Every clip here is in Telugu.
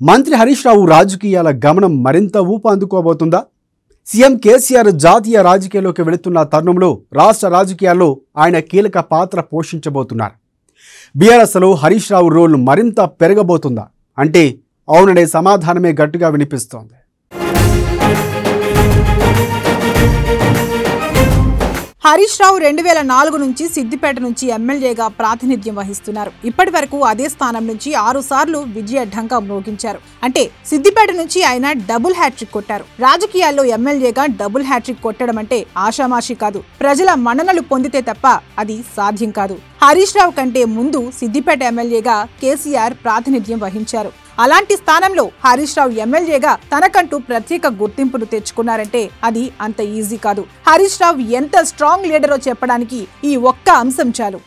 మంత్రి హరీష్ రావు రాజకీయాల గమనం మరింత ఊపు అందుకోబోతుందా? సీఎం కేసీఆర్ జాతీయ రాజకీయాల్లోకి వెళుతున్న తరుణంలో రాష్ట్ర రాజకీయాల్లో ఆయన కీలక పాత్ర పోషించబోతున్నారు. బీఆర్ఎస్లో హరీష్ రావు రోల్ మరింత పెరగబోతుందా అంటే అవుననే సమాధానమే గట్టిగా వినిపిస్తోంది. హరీష్ రావు 2004 నుంచి సిద్దిపేట నుంచి ఎమ్మెల్యేగా ప్రాతినిధ్యం వహిస్తున్నారు. ఇప్పటి వరకు అదే స్థానం నుంచి 6 సార్లు విజయ ఢంకా మ్రోగించారు. అంటే సిద్దిపేట నుంచి ఆయన డబుల్ హ్యాట్రిక్ కొట్టారు. రాజకీయాల్లో ఎమ్మెల్యేగా డబుల్ హ్యాట్రిక్ కొట్టడం అంటే ఆషామాషి కాదు. ప్రజల మన్ననలు పొందితే తప్ప అది సాధ్యం కాదు. హరీష్ రావు కంటే ముందు సిద్దిపేట ఎమ్మెల్యేగా కేసీఆర్ ప్రాతినిధ్యం వహించారు. అలాంటి స్థానంలో హరీష్ రావు ఎమ్మెల్యేగా తనకంటూ ప్రత్యేక గుర్తింపును తెచ్చుకున్నారంటే అది అంత ఈజీ కాదు. హరీష్ రావు ఎంత స్ట్రాంగ్ లీడరో చెప్పడానికి ఈ ఒక్క అంశం చాలు.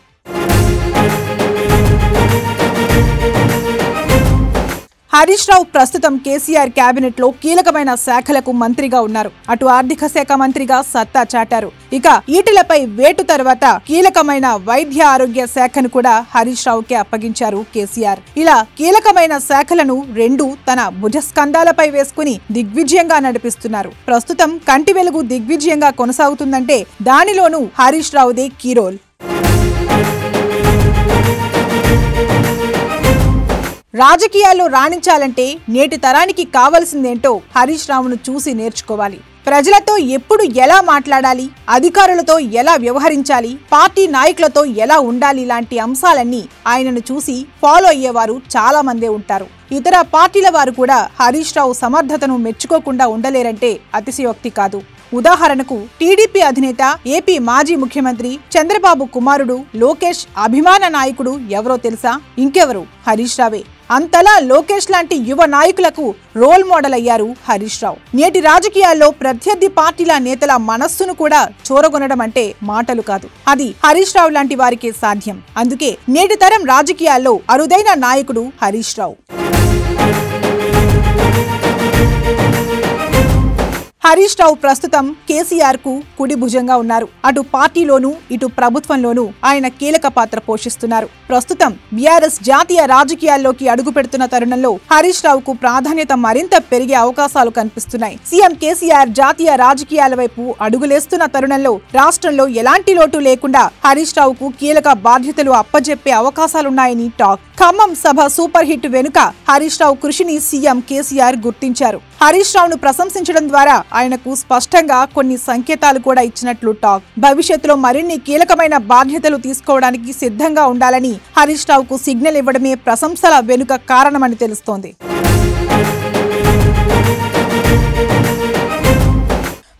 హరీష్ రావు ప్రస్తుతం కేసీఆర్ కేబినెట్ లో కీలకమైన శాఖలకు మంత్రిగా ఉన్నారు. అటు ఆర్థిక శాఖ మంత్రిగా సత్తా చాటారు. ఇక ఈటెలపై వేటు తర్వాత కీలకమైన వైద్య ఆరోగ్య శాఖను కూడా హరీష్ రావుకే అప్పగించారు కేసీఆర్. ఇలా కీలకమైన శాఖలను రెండు తన భుజస్కంధాలపై వేసుకుని దిగ్విజయంగా నడిపిస్తున్నారు. ప్రస్తుతం కంటి వెలుగు దిగ్విజయంగా కొనసాగుతుందంటే దానిలోనూ హరీష్ రావుదే కీ రోల్. రాజకీయాల్లో రాణించాలంటే నేటి తరానికి కావలసిందేంటో హరీష్ రావును చూసి నేర్చుకోవాలి. ప్రజలతో ఎప్పుడు ఎలా మాట్లాడాలి, అధికారులతో ఎలా వ్యవహరించాలి, పార్టీ నాయకులతో ఎలా ఉండాలి లాంటి అంశాలన్నీ ఆయనను చూసి ఫాలో అయ్యేవారు చాలా మందే ఉంటారు. ఇతర పార్టీల వారు కూడా హరీష్ రావు సమర్థతను మెచ్చుకోకుండా ఉండలేరంటే అతిశయోక్తి కాదు. ఉదాహరణకు టీడీపీ అధినేత, ఏపీ మాజీ ముఖ్యమంత్రి చంద్రబాబు కుమారుడు లోకేష్ అభిమాన నాయకుడు ఎవరో తెలుసా? ఇంకెవరు, హరీష్ రావే. అంతలా లోకేష్ లాంటి యువ నాయకులకు రోల్ మోడల్ అయ్యారు హరీష్ రావు. నేటి రాజకీయాల్లో ప్రత్యర్థి పార్టీల నేతల మనస్సును కూడా చూరగొనడం అంటే మాటలు కాదు. అది హరీష్ రావు లాంటి వారికే సాధ్యం. అందుకే నేటి తరం రాజకీయాల్లో అరుదైన నాయకుడు హరీష్ రావు. హరీష్ రావు ప్రస్తుతం కేసీఆర్ కు కుడి భుజంగా ఉన్నారు. అటు పార్టీలోనూ ఇటు ప్రభుత్వంలోనూ ఆయన కీలక పాత్ర పోషిస్తున్నారు. ప్రస్తుతం బీఆర్ఎస్ జాతీయ రాజకీయాల్లోకి అడుగు పెడుతున్న తరుణంలో హరీష్ రావుకు ప్రాధాన్యత మరింత పెరిగే అవకాశాలు కనిపిస్తున్నాయి. సీఎం కేసీఆర్ జాతీయ రాజకీయాల వైపు అడుగులేస్తున్న తరుణంలో రాష్ట్రంలో ఎలాంటి లోటు లేకుండా హరీష్ రావుకు కీలక బాధ్యతలు అప్పజెప్పే అవకాశాలున్నాయని టాక్. ఖమ్మం సభ సూపర్ హిట్ వెనుక హరీష్ రావు కృషిని సీఎం కేసీఆర్ గుర్తించారు. హరీష్ రావును ప్రశంసించడం ద్వారా ఆయనకు స్పష్టంగా కొన్ని సంకేతాలు కూడా ఇచ్చినట్లు టాక్. భవిష్యత్తులో మరిన్ని కీలకమైన బాధ్యతలు తీసుకోవడానికి సిద్ధంగా ఉండాలని హరీష్ రావుకు సిగ్నల్ ఇవ్వడమే ప్రశంసల వెనుక కారణమని తెలుస్తోంది.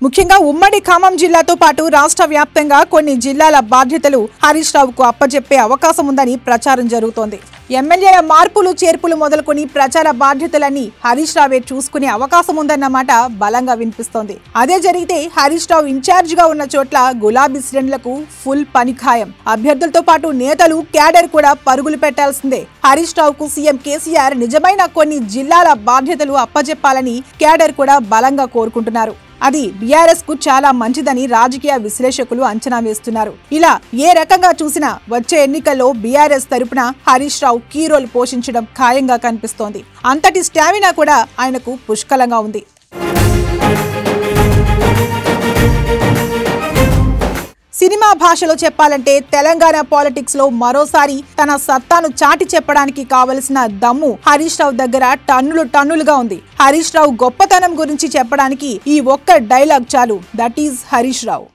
ముఖ్యంగా ఉమ్మడి ఖమ్మం జిల్లాతో పాటు రాష్ట్ర వ్యాప్తంగా కొన్ని జిల్లాల బాధ్యతలు హరీష్ రావుకు అప్పజెప్పే అవకాశం ఉందని ప్రచారం జరుగుతోంది. ఎమ్మెల్యేల మార్పులు చేర్పులు మొదలుకొని ప్రచార బాధ్యతలన్నీ హరీష్ రావే చూసుకునే అవకాశం ఉందన్నమాట బలంగా వినిపిస్తోంది. అదే జరిగితే హరీష్ రావు ఇన్ఛార్జ్ గా ఉన్న చోట్ల గులాబీ శ్రేణులకు ఫుల్ పని ఖాయం. అభ్యర్థులతో పాటు నేతలు, క్యాడర్ కూడా పరుగులు పెట్టాల్సిందే. హరీష్ రావుకు సీఎం కేసీఆర్ నిజమైన కొన్ని జిల్లాల బాధ్యతలు అప్పజెప్పాలని క్యాడర్ కూడా బలంగా కోరుకుంటున్నారు. అది బీఆర్ఎస్ కు చాలా మంచిదని రాజకీయ విశ్లేషకులు అంచనా వేస్తున్నారు. ఇలా ఏ రకంగా చూసినా వచ్చే ఎన్నికల్లో బీఆర్ఎస్ తరపున హరీష్ రావు కీ రోల్ పోషించడం ఖాయంగా కనిపిస్తోంది. అంతటి స్టామినా కూడా ఆయనకు పుష్కలంగా ఉంది. సినిమా భాషలో చెప్పాలంటే తెలంగాణ పాలిటిక్స్ లో మరోసారి తన సత్తాను చాటి చెప్పడానికి కావలసిన దమ్ము హరీష్ రావు దగ్గర టన్నులుగా ఉంది. హరీష్ రావు గొప్పతనం గురించి చెప్పడానికి ఈ ఒక్క డైలాగ్ చాలు. That is Harish Rao.